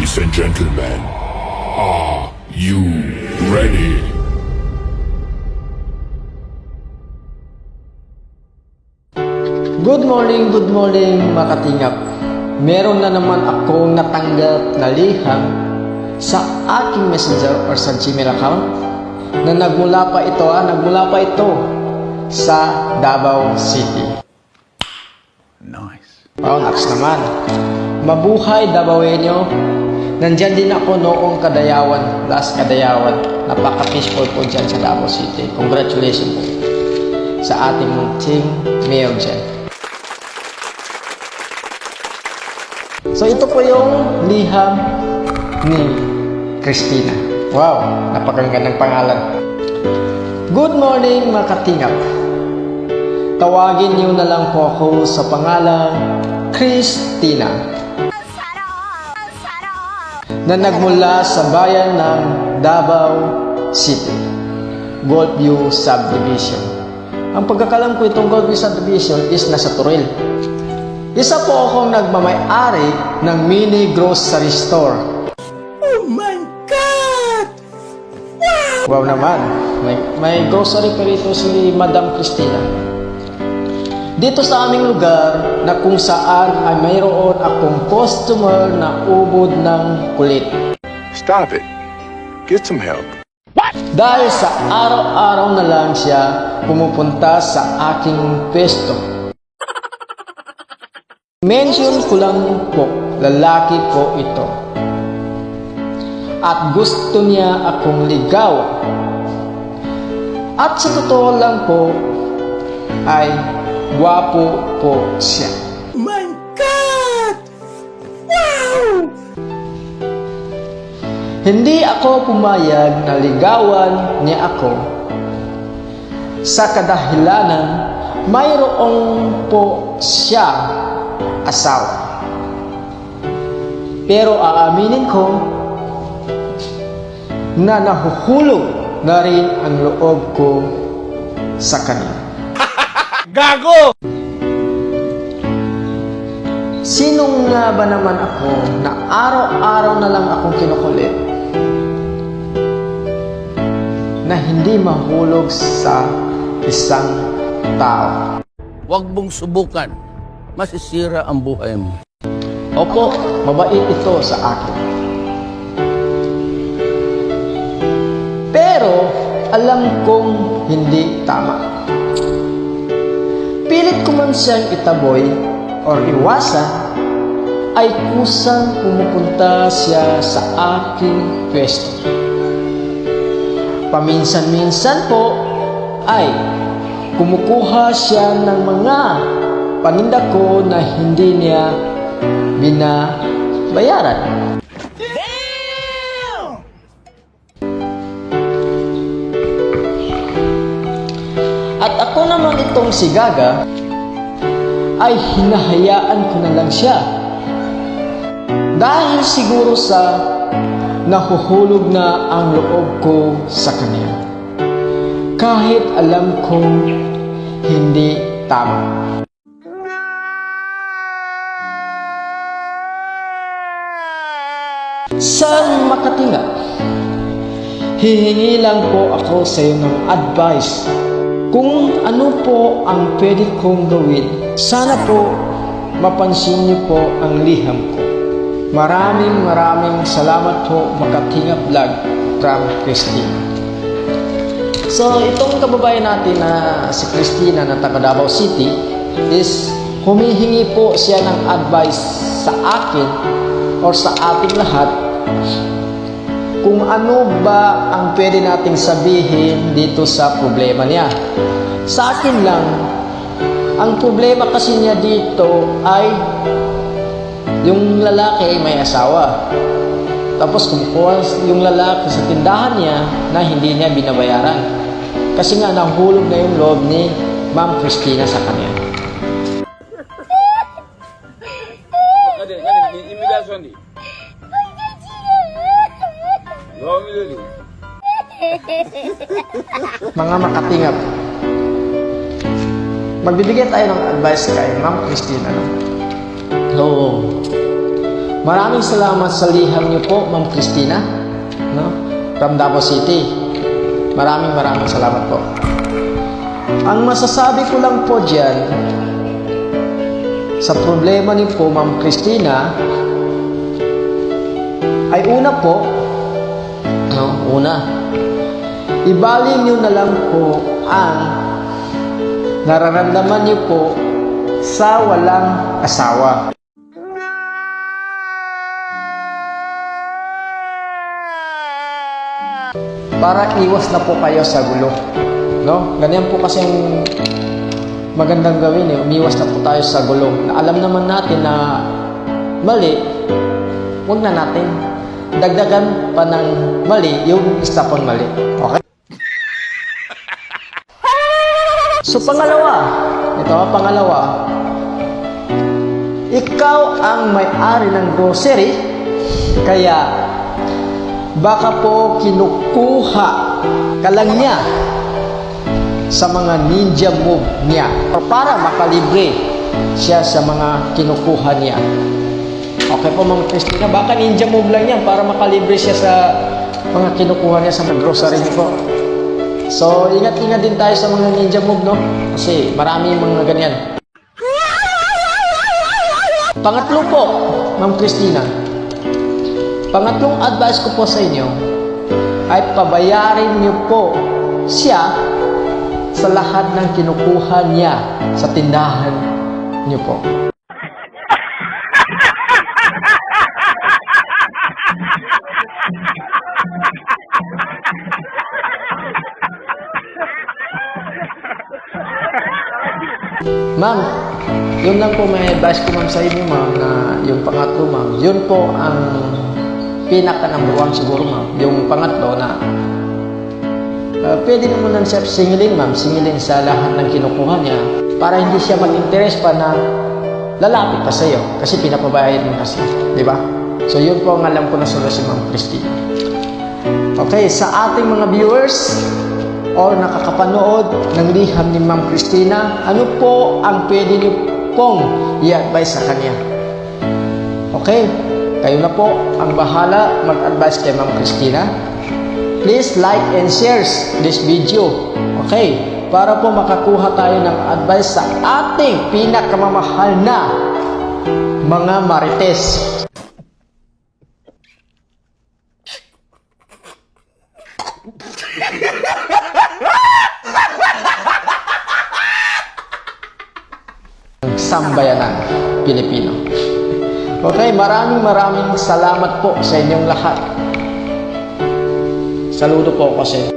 Ladies and gentlemen, are you ready? Good morning mga katingap. Meron na naman akong natanggap na liham sa aking messenger or sa Gmail account na nagmula pa ito sa Davao City. Nice. Wow, next naman. Mabuhay Davaoenyo. Nandyan din ako noong Kadayawan, last Kadayawan. Napaka-peaceful po dyan sa Davao City. Congratulations po sa ating team mayor dyan. So ito po yung liham ni Christina. Wow, napakagandang pangalan. Good morning mga katingap. Tawagin niyo na lang po ako sa pangalan Christina na nagmula sa bayan ng Davao City, Goldview Subdivision. Ang pagkakalam ko itong Goldview Subdivision is nasa Turil. Isa po akong nagmamay-ari ng mini grocery store. Oh my God! Wow! Wow naman, may grocery pa rito si Madam Christina. Dito sa aming lugar na kung saan ay mayroon akong customer na ubod ng kulit. Stop it. Get some help. Dahil sa araw-araw na lang siya pumupunta sa aking pwesto. Mention ko lang po, lalaki po ito. At gusto niya akong ligawan. At sa totoo lang po, ay gwapo po siya. My God! Wow! Hindi ako pumayag na ligawan niya ako sa kadahilanan mayroong po siya asawa. Pero aaminin ko na nahuhulog na rin ang loob ko sa kanya. Gago! Sinong nga ba naman ako na araw-araw na lang akong kinukulit na hindi mahulog sa isang tao? Huwag mong subukan. Masisira ang buhay mo. Opo, mabait ito sa akin. Pero alam kong hindi tama. Pilit ko man siyang itaboy or iwasan, ay kusang pumupunta siya sa aking pwesto. Paminsan-minsan po ay kumukuha siya ng mga paninda ko na hindi niya binabayaran. At ako naman itong si Gaga ay hinahayaan ko na lang siya. Dahil siguro sa nahuhulog na ang loob ko sa kanya. Kahit alam kong hindi tama. Sa makatingap, hihingi lang po ako sa iyo ng advice kung ano po ang pwede kong gawin. Sana po mapansin niyo po ang liham ko. Maraming salamat po Makatingap Vlog from Christina. So itong kababayan natin na si Christina na taga Davao City is humihingi po siya ng advice sa akin or sa ating lahat kung ano ba ang pwede nating sabihin dito sa problema niya. Sa akin lang, ang problema kasi niya dito ay yung lalaki may asawa. Tapos kumukuha yung lalaki sa tindahan niya na hindi niya binabayaran. Kasi nga nahulog na yung loob ni Ma'am Christina sa kanya. Mga makatingap, magbibigay tayo ng advice kay Ma'am Christina. Oo. Maraming salamat sa liham niyo po, Ma'am Christina, no? From Davao City. Maraming salamat po. Ang masasabi ko lang po dyan, sa problema niyo po, Ma'am Christina, ay una po, ibalik niyo na lang po ang nararamdaman niyo po sa walang asawa. Para iwas na po kayo sa gulo. No? Ganyan po kasi ang magandang gawin eh. Umiwas na po tayo sa gulo. Na alam naman natin na mali, huwag na natin dagdagan pa ng mali yung isa pang mali. Okay? So pangalawa, ikaw ang may-ari ng grocery, kaya baka po kinukuha ka lang niya sa mga ninja move niya para makalibre siya sa mga kinukuha niya. Okay po, Ma'am Christina, baka ninja move lang yan para makalibre siya sa mga kinukuha niya sa mga grocery niya po. So, ingat-ingat din tayo sa mga ninja move, no? Kasi marami mga ganyan. Pangatlo po, Ma'am Christina, pangatlong advice ko po sa inyo ay pabayarin niyo po siya sa lahat ng kinukuha niya sa tindahan niyo po. Ma'am, yun lang po may advice ko, ma'am, sa inyo, ma'am, na yung pangatlo, ma'am, yun po ang pinaka number one siguro, ma'am. Yung pangatlo na pwede naman ng siya singilin, ma'am, singilin sa lahat ng kinukuha niya para hindi siya mag-interest pa na lalapit pa sa iyo kasi pinapabayad mo kasi, di ba? So yun po ang alam ko na solusyon, Ma'am Christina. Okay, sa ating mga viewers or nakakapanood ng liham ni Ma'am Christina, ano po ang pwede niyo pong i-advise sa kanya? Okay, kayo na po ang bahala mag-advise kay Ma'am Christina. Please like and share this video. Okay, para po makakuha tayo ng advice sa ating pinakamamahal na mga marites. Sambayanan Pilipino. Okay, maraming salamat po sa inyong lahat. Saludo po kasi.